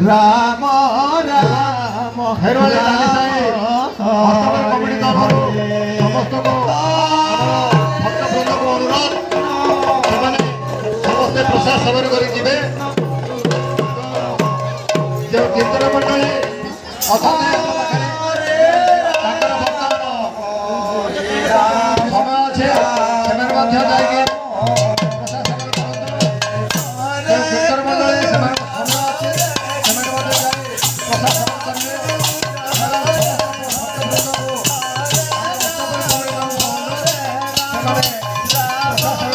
Ram Ram হেরোলে committee তরফରୁ ସମସ୍ତଙ୍କୁ ଭକ୍ତବୃନ୍ଦଙ୍କୁ ଅନୁରୋଧ ସେମାନେ ସମସ୍ତେ ପ୍ରସାଦ ସେବନ କରି ଯିବେ। ଯେଉଁ କୀର୍ତ୍ତନ ମଣ୍ଡଳୀ ଅଛନ୍ତି ଆମ ପାଖରେ ତାଙ୍କର ବର୍ତ୍ତମାନ ସମୟ ଅଛି ସେମାନେ ମଧ୍ୟ ଯାଇକି ପ୍ରସାଦ ସେବନ କରନ୍ତୁ। ଯେଉଁ କୀର୍ତ୍ତନ ମଣ୍ଡଳୀ ସେମାନଙ୍କ ସମୟ ଅଛି ସେମାନେ ମଧ୍ୟ ଯାଇ ପ୍ରସାଦ ସେବନ କରିବେ। ସେମାନେ